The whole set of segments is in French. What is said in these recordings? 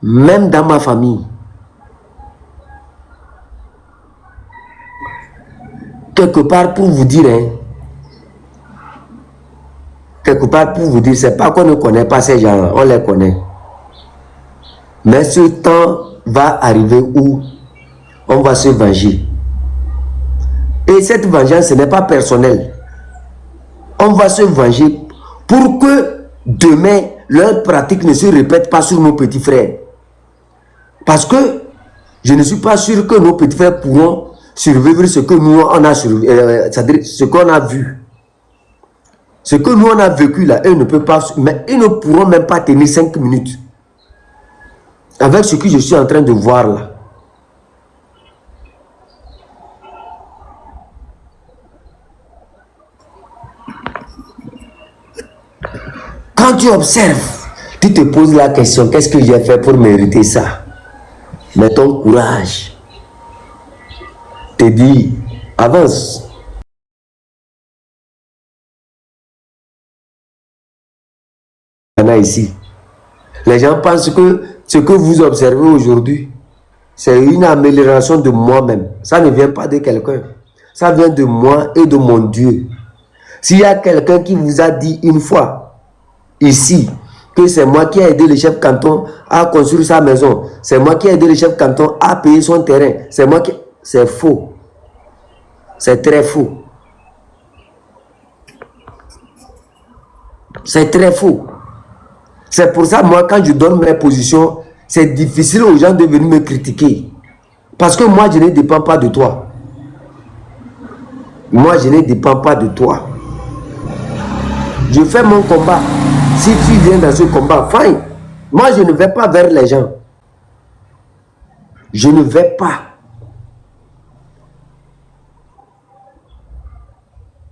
même dans ma famille. Quelque part pour vous dire, hein, quelque part pour vous dire, c'est pas qu'on ne connaît pas ces gens-là, on les connaît. Mais ce temps va arriver où on va se venger. Et cette vengeance, ce n'est pas personnel. On va se venger pour que demain, leur pratique ne se répète pas sur nos petits frères. Parce que je ne suis pas sûr que nos petits frères pourront survivre ce que nous, on a c'est-à-dire ce qu'on a vu. Ce que nous, on a vécu là, eux ne peuvent pas, mais ils ne pourront même pas tenir 5 minutes. Avec ce que je suis en train de voir là. Quand tu observes, tu te poses la question, qu'est-ce que j'ai fait pour mériter ça? Mais ton courage te dit, avance. Ici. Les gens pensent que ce que vous observez aujourd'hui, c'est une amélioration de moi-même. Ça ne vient pas de quelqu'un. Ça vient de moi et de mon Dieu. S'il y a quelqu'un qui vous a dit une fois, ici, que c'est moi qui ai aidé le chef canton à construire sa maison, c'est moi qui ai aidé le chef canton à payer son terrain, c'est moi qui... C'est faux. C'est très faux. C'est très faux. C'est pour ça, moi, quand je donne mes positions, c'est difficile aux gens de venir me critiquer. Parce que moi, je ne dépends pas de toi. Moi, je ne dépends pas de toi. Je fais mon combat. Si tu viens dans ce combat, fine. Moi, je ne vais pas vers les gens. Je ne vais pas.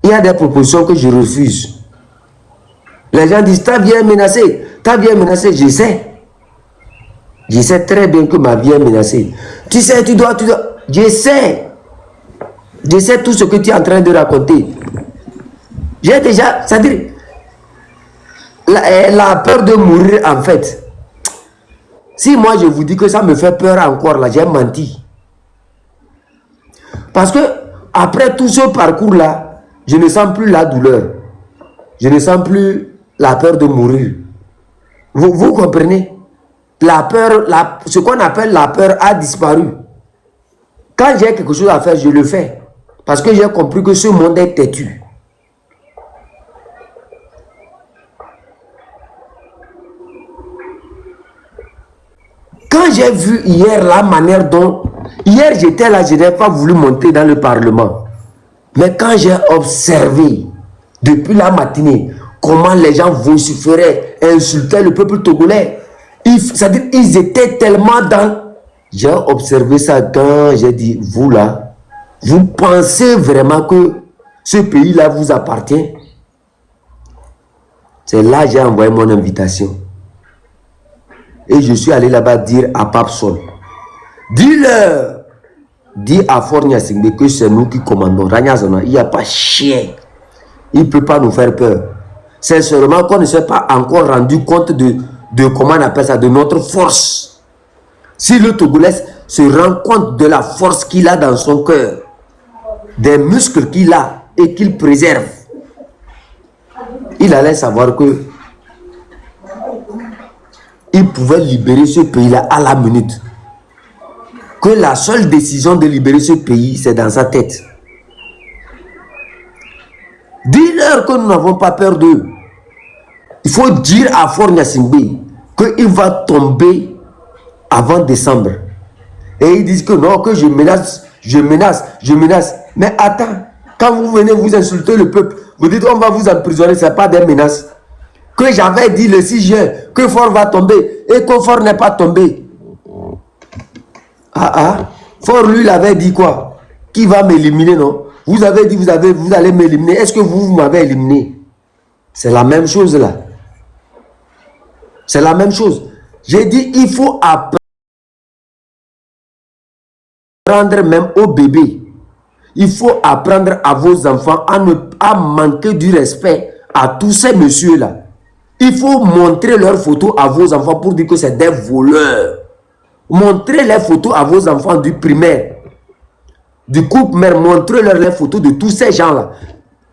Il y a des propositions que je refuse. Les gens disent, ta vie est menacée. Ta vie est menacée, je sais. Je sais très bien que ma vie est menacée. Tu sais, tu dois... Je sais. Je sais tout ce que tu es en train de raconter. J'ai déjà... C'est-à-dire... La peur de mourir, en fait. Si moi, je vous dis que ça me fait peur encore, là, j'ai menti. Parce que, après tout ce parcours-là, je ne sens plus la douleur. Je ne sens plus la peur de mourir. Vous comprenez? La peur, ce qu'on appelle la peur a disparu. Quand j'ai quelque chose à faire, je le fais. Parce que j'ai compris que ce monde est têtu. Quand j'ai vu hier la manière dont... Hier, j'étais là, je n'ai pas voulu monter dans le Parlement. Mais quand j'ai observé, depuis la matinée, comment les gens vociféraient, insultaient le peuple togolais, c'est-à-dire ils étaient tellement dans... J'ai observé ça quand j'ai dit, vous là, vous pensez vraiment que ce pays-là vous appartient? C'est là que j'ai envoyé mon invitation. Et je suis allé là-bas dire à Pape Sol, dis-leur, dis à Fornia Singbe que c'est nous qui commandons. Il n'y a pas chien. Il ne peut pas nous faire peur. C'est seulement qu'on ne s'est pas encore rendu compte de comment on appelle ça, de notre force. Si le Togolais se rend compte de la force qu'il a dans son cœur, des muscles qu'il a et qu'il préserve, il allait savoir que il pouvait libérer ce pays-là à la minute. Que la seule décision de libérer ce pays, c'est dans sa tête. Dis-leur que nous n'avons pas peur d'eux. Il faut dire à Fornia Singbe qu'il va tomber avant décembre. Et ils disent que non, que je menace, je menace, je menace. Mais attends, quand vous venez vous insulter le peuple, vous dites on va vous emprisonner, ce n'est pas des menaces. Que j'avais dit le 6 juin que Fort va tomber et que Fort n'est pas tombé. Fort lui l'avait dit quoi? Qui va m'éliminer, non? Vous avez dit vous allez m'éliminer. Est-ce que vous m'avez éliminé? C'est la même chose là. C'est la même chose. J'ai dit il faut apprendre même aux bébés. Il faut apprendre à vos enfants à manquer du respect à tous ces messieurs là. Il faut montrer leurs photos à vos enfants pour dire que c'est des voleurs. Montrez les photos à vos enfants du primaire, du couple mère, montrez-leur les photos de tous ces gens-là.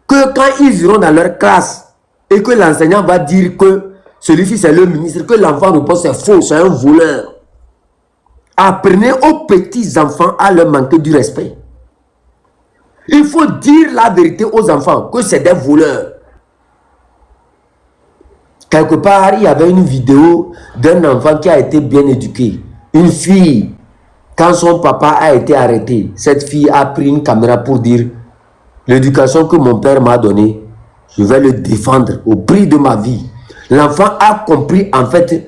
Que quand ils iront dans leur classe et que l'enseignant va dire que celui-ci c'est le ministre, que l'enfant répond c'est faux, c'est un voleur. Apprenez aux petits enfants à leur manquer du respect. Il faut dire la vérité aux enfants que c'est des voleurs. Quelque part, il y avait une vidéo d'un enfant qui a été bien éduqué. Une fille, quand son papa a été arrêté, cette fille a pris une caméra pour dire l'éducation que mon père m'a donnée, je vais le défendre au prix de ma vie. L'enfant a compris en fait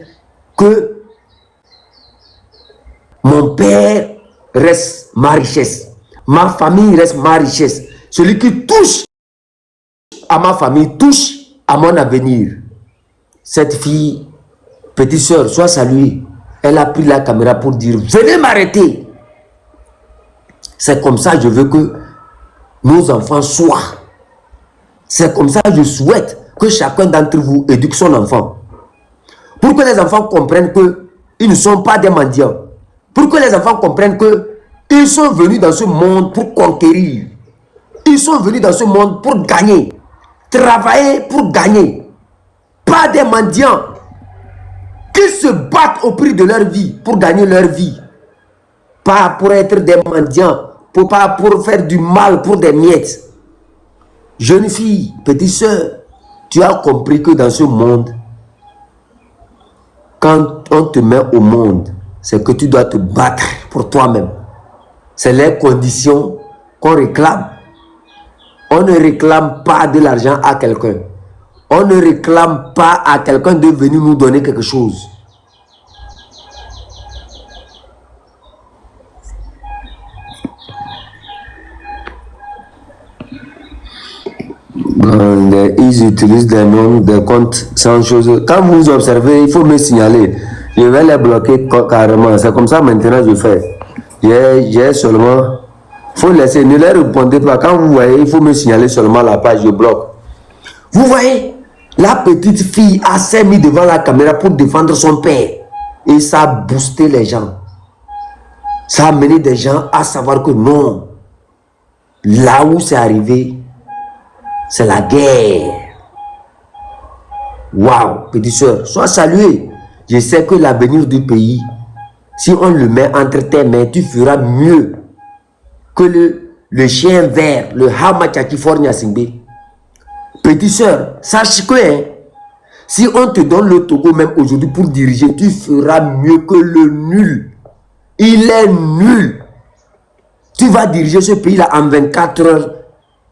que mon père reste ma richesse. Ma famille reste ma richesse. Celui qui touche à ma famille touche à mon avenir. Cette fille, petite soeur, soit saluée. Elle a pris la caméra pour dire, venez m'arrêter. C'est comme ça que je veux que nos enfants soient. C'est comme ça que je souhaite que chacun d'entre vous éduque son enfant. Pour que les enfants comprennent qu'ils ne sont pas des mendiants. Pour que les enfants comprennent qu'ils sont venus dans ce monde pour conquérir. Ils sont venus dans ce monde pour gagner. Travailler pour gagner. Pas des mendiants qui se battent au prix de leur vie pour gagner leur vie. Pas pour être des mendiants, pas pour faire du mal pour des miettes. Jeune fille, petite soeur, tu as compris que dans ce monde, quand on te met au monde, c'est que tu dois te battre pour toi-même. C'est les conditions qu'on réclame. On ne réclame pas de l'argent à quelqu'un. On ne réclame pas à quelqu'un de venir nous donner quelque chose. Ils utilisent des noms, des comptes sans chose. Quand vous observez, il faut me signaler. Je vais les bloquer carrément. C'est comme ça maintenant je fais. J'ai seulement... Il faut laisser, ne les répondez pas. Quand vous voyez, il faut me signaler seulement la page, je bloque. Vous voyez, la petite fille s'est mise devant la caméra pour défendre son père. Et ça a boosté les gens. Ça a amené des gens à savoir que non. Là où c'est arrivé, c'est la guerre. Waouh, petite soeur, sois saluée. Je sais que l'avenir du pays, si on le met entre tes mains, tu feras mieux que le chien vert, le Hamachakifornia Singbe. Petite soeur, sache que si on te donne le Togo même aujourd'hui pour diriger, tu feras mieux que le nul. Il est nul. Tu vas diriger ce pays-là en 24 heures.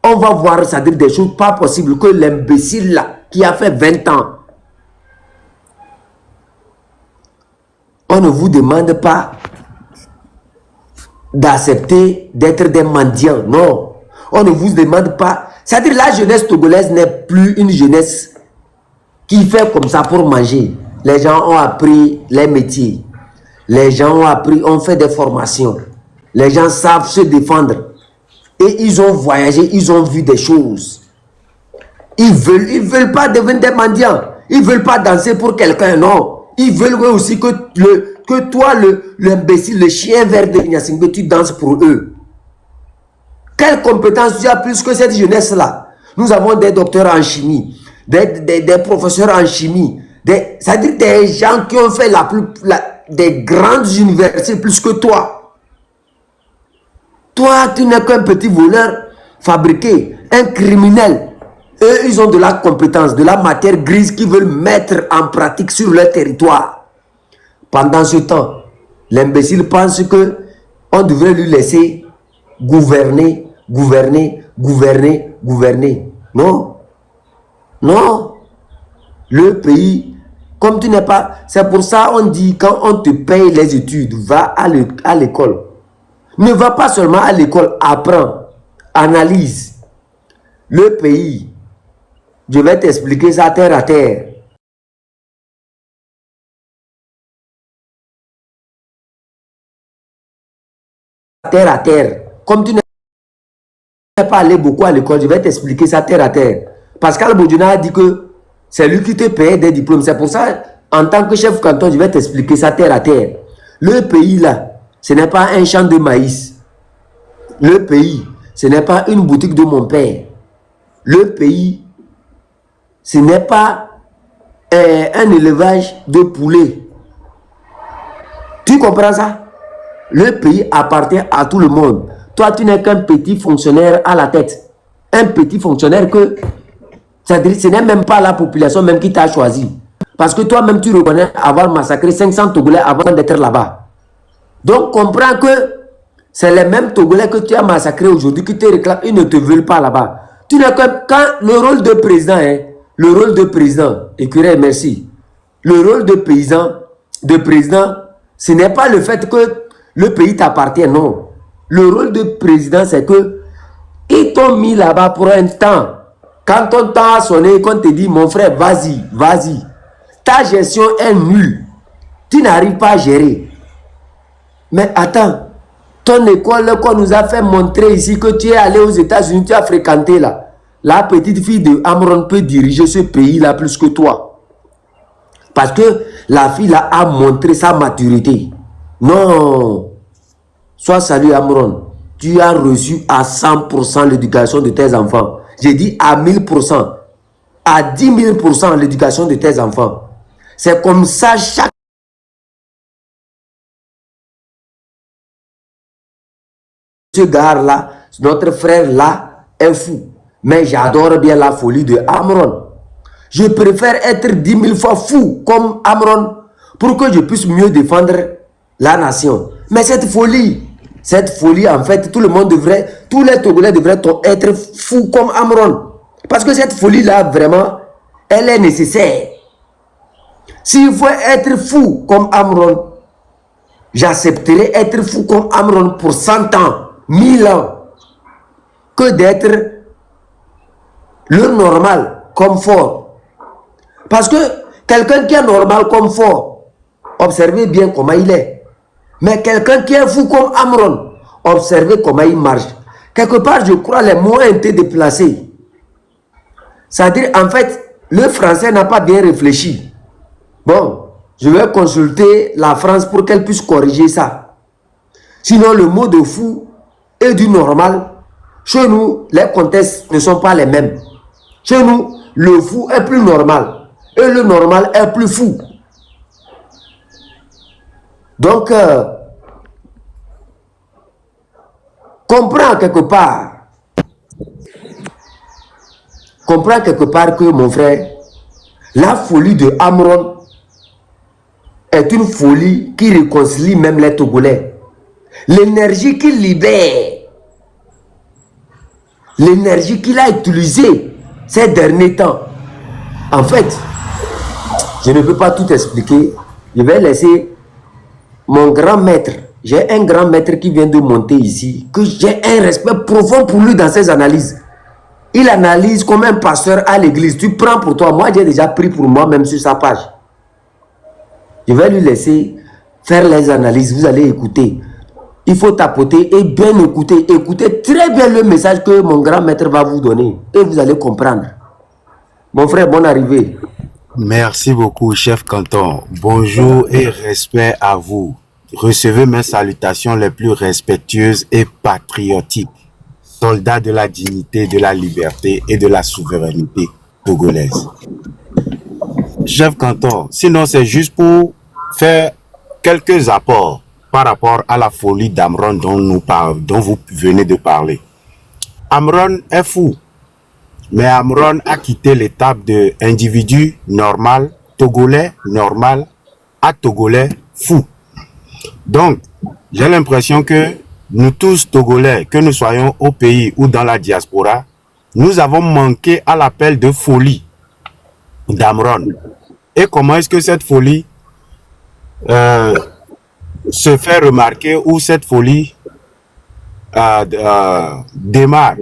On va voir, ça dire des choses pas possibles que l'imbécile là, qui a fait 20 ans. On ne vous demande pas d'accepter d'être des mendiants. Non. On ne vous demande pas. C'est-à-dire la jeunesse togolaise n'est plus une jeunesse qui fait comme ça pour manger. Les gens ont appris les métiers. Les gens ont appris, ont fait des formations. Les gens savent se défendre. Et ils ont voyagé, ils ont vu des choses. Ils veulent pas devenir des mendiants. Ils veulent pas danser pour quelqu'un, non. Ils veulent aussi que toi, l'imbécile, le chien vert de Nyasingbe, tu danses pour eux. Quelle compétence tu as plus que cette jeunesse-là? Nous avons des docteurs en chimie, des professeurs en chimie, c'est-à-dire des gens qui ont fait des grandes universités plus que toi. Toi, tu n'es qu'un petit voleur fabriqué, un criminel. Eux, ils ont de la compétence, de la matière grise qu'ils veulent mettre en pratique sur leur territoire. Pendant ce temps, l'imbécile pense que on devrait lui laisser gouverner, gouverner, gouverner, gouverner. Non. Non. Le pays, comme tu n'es pas... C'est pour ça on dit, quand on te paye les études, va à l'école. Ne va pas seulement à l'école, apprends, analyse. Le pays, je vais t'expliquer ça terre à terre. Terre à terre. Comme tu n'es pas allé beaucoup à l'école, je vais t'expliquer ça terre à terre. Pascal Bodjuna a dit que C'est lui qui te paye des diplômes. C'est pour ça, en tant que chef canton, je vais t'expliquer ça terre à terre. Le pays là, ce n'est pas un champ de maïs. Le pays, ce n'est pas une boutique de mon père. Le pays, ce n'est pas un élevage de poulets. Tu comprends ça? Le pays appartient à tout le monde. Toi, tu n'es qu'un petit fonctionnaire à la tête. Un petit fonctionnaire que, c'est-à-dire, ce n'est même pas la population même qui t'a choisi. Parce que toi-même, tu reconnais avoir massacré 500 Togolais avant d'être là-bas. Donc, comprends que c'est les mêmes Togolais que tu as massacrés aujourd'hui qui te réclament, ils ne te veulent pas là-bas. Tu n'es que, quand le rôle de président, le rôle de président, écureuil, merci. Le rôle de président, ce n'est pas le fait que le pays t'appartient, non. Le rôle de président, c'est que ils t'ont mis là-bas pour un temps. Quand ton temps a sonné, qu'on te dit, mon frère, vas-y, vas-y. Ta gestion est nulle. Tu n'arrives pas à gérer. Mais attends, ton école qu'on nous a fait montrer ici, que tu es allé aux États-Unis, tu as fréquenté là. La petite fille de Amron peut diriger ce pays-là plus que toi. Parce que la fille là a montré sa maturité. Non. Sois salué Amron. Tu as reçu à 100% l'éducation de tes enfants. J'ai dit à 1000%. À 10 000% l'éducation de tes enfants. C'est comme ça chaque gars là, notre frère là est fou. Mais j'adore bien la folie de Amron. Je préfère être 10 000 fois fou comme Amron pour que je puisse mieux défendre la nation. Mais cette folie en fait, tout le monde devrait, tous les Togolais devraient être fous comme Amron. Parce que cette folie-là, vraiment, elle est nécessaire. S'il faut être fou comme Amron, j'accepterai être fou comme Amron pour 100 ans, 1000 ans, que d'être le normal comme fort. Parce que quelqu'un qui est normal comme fort, observez bien comment il est. Mais quelqu'un qui est fou comme Amron, observez comment il marche. Quelque part, je crois, les mots ont été déplacés. C'est-à-dire, en fait, le français n'a pas bien réfléchi. Bon, je vais consulter la France pour qu'elle puisse corriger ça. Sinon, le mot de fou et du normal, chez nous, les contextes ne sont pas les mêmes. Chez nous, le fou est plus normal et le normal est plus fou. Donc, comprends quelque part que mon frère, la folie de Amron est une folie qui réconcilie même les Togolais. L'énergie qu'il libère, l'énergie qu'il a utilisée ces derniers temps, en fait, je ne peux pas tout expliquer. Je vais laisser mon grand maître. J'ai un grand maître qui vient de monter ici, que j'ai un respect profond pour lui dans ses analyses. Il analyse comme un pasteur à l'église. Tu prends pour toi. Moi, j'ai déjà pris pour moi, même sur sa page. Je vais lui laisser faire les analyses. Vous allez écouter. Il faut tapoter et bien écouter. Écoutez très bien le message que mon grand maître va vous donner. Et vous allez comprendre. Mon frère, bonne arrivée. Merci beaucoup, chef canton. Bonjour et respect à vous. Recevez mes salutations les plus respectueuses et patriotiques. Soldats de la dignité, de la liberté et de la souveraineté togolaise. Chef canton, sinon c'est juste pour faire quelques apports par rapport à la folie d'Amron dont vous venez de parler. Amron est fou. Mais Amron a quitté l'étape de individu normal, togolais normal, à togolais fou. Donc, j'ai l'impression que nous tous togolais, que nous soyons au pays ou dans la diaspora, nous avons manqué à l'appel de folie d'Amron. Et comment est-ce que cette folie se fait remarquer ou cette folie démarre?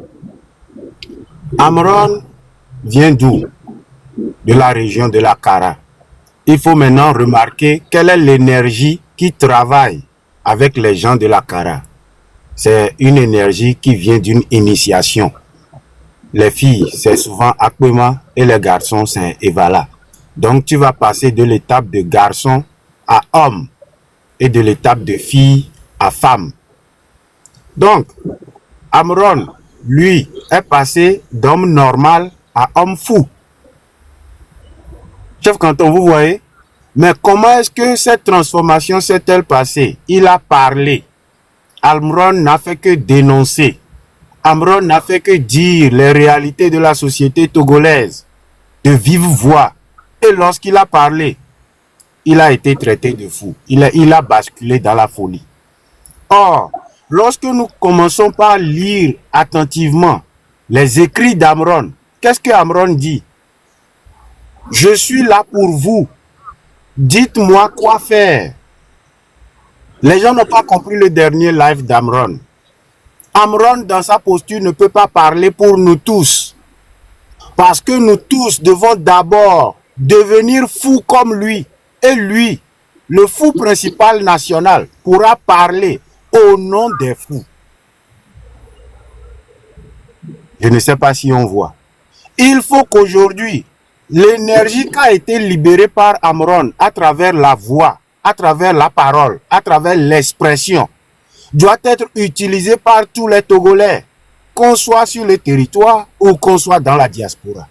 Amron vient d'où? De la région de la Kara. Il faut maintenant remarquer quelle est l'énergie qui travaille avec les gens de la Kara. C'est une énergie qui vient d'une initiation. les filles, c'est souvent Akpema et les garçons, c'est Evala. Donc, tu vas passer de l'étape de garçon à homme et de l'étape de fille à femme. Donc, Amron, lui, est passé d'homme normal à homme fou. Chef Canton, vous voyez? Mais comment est-ce que cette transformation s'est-elle passée? Il a parlé. Amron n'a fait que dénoncer. Amron n'a fait que dire les réalités de la société togolaise de vive voix. Et lorsqu'il a parlé, il a été traité de fou. Il a basculé dans la folie. Or, lorsque nous commençons par lire attentivement les écrits d'Amron, qu'est-ce que Amron dit? Je suis là pour vous. Dites-moi quoi faire. Les gens n'ont pas compris le dernier live d'Amron. Amron, dans sa posture, ne peut pas parler pour nous tous. Parce que nous tous devons d'abord devenir fous comme lui. Et lui, le fou principal national, pourra parler au nom des fous. Je ne sais pas si on voit. Il faut qu'aujourd'hui, l'énergie qui a été libérée par Amron à travers la voix, à travers la parole, à travers l'expression, doit être utilisée par tous les Togolais, qu'on soit sur le territoire ou qu'on soit dans la diaspora.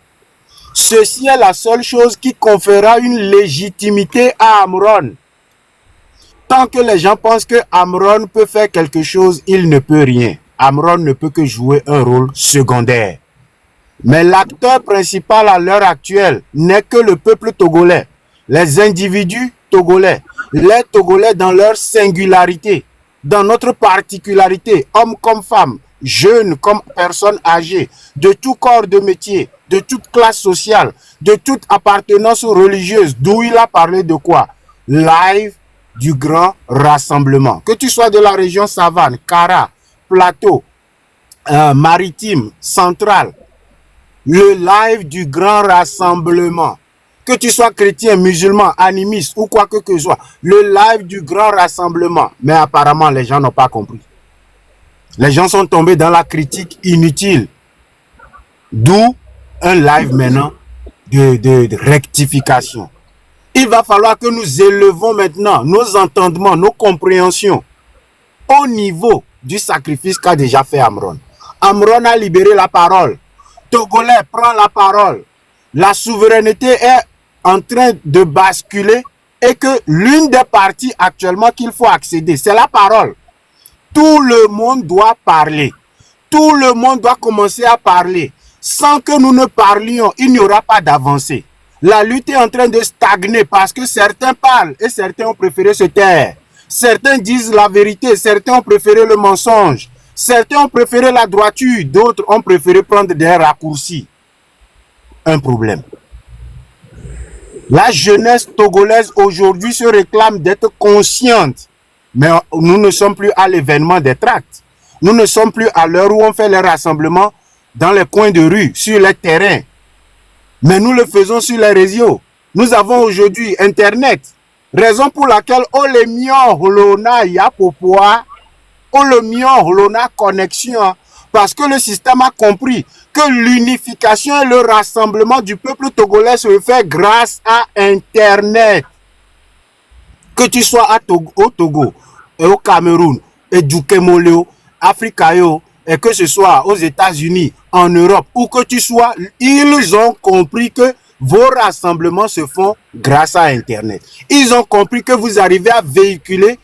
Ceci est la seule chose qui conférera une légitimité à Amron. Tant que les gens pensent que Amron peut faire quelque chose, il ne peut rien. Amron ne peut que jouer un rôle secondaire. Mais l'acteur principal à l'heure actuelle n'est que le peuple togolais, les individus togolais, les Togolais dans leur singularité, dans notre particularité, hommes comme femmes, jeunes comme personnes âgées, de tout corps de métier, de toute classe sociale, de toute appartenance religieuse, d'où il a parlé de quoi? Live du grand rassemblement. Que tu sois de la région Savane, Kara, Plateau, Maritime, Centrale, le live du grand rassemblement. Que tu sois chrétien, musulman, animiste ou quoi que ce soit, le live du grand rassemblement. Mais apparemment, les gens n'ont pas compris. Les gens sont tombés dans la critique inutile. D'où un live maintenant de rectification. Il va falloir que nous élevons maintenant nos entendements, nos compréhensions au niveau du sacrifice qu'a déjà fait Amron. Amron a libéré la parole. Togolais prend la parole. La souveraineté est en train de basculer et que l'une des parties actuellement qu'il faut accéder, c'est la parole. Tout le monde doit parler. Tout le monde doit commencer à parler. Sans que nous ne parlions, il n'y aura pas d'avancée. La lutte est en train de stagner parce que certains parlent et certains ont préféré se taire. Certains disent la vérité, certains ont préféré le mensonge. Certains ont préféré la droiture, d'autres ont préféré prendre des raccourcis. Un problème. La jeunesse togolaise aujourd'hui se réclame d'être consciente. Mais nous ne sommes plus à l'événement des tracts. Nous ne sommes plus à l'heure où on fait les rassemblements dans les coins de rue, sur les terrains. Mais nous le faisons sur les réseaux. Nous avons aujourd'hui Internet. Raison pour laquelle on le mion holona ya popoa, on le mion holona connexion. Parce que le système a compris que l'unification et le rassemblement du peuple togolais se fait grâce à Internet. Que tu sois au Togo, et au Cameroun, et du Kemoleo, Africa, et que ce soit aux États-Unis, en Europe, où que tu sois, ils ont compris que vos rassemblements se font grâce à Internet. Ils ont compris que vous arrivez à véhiculer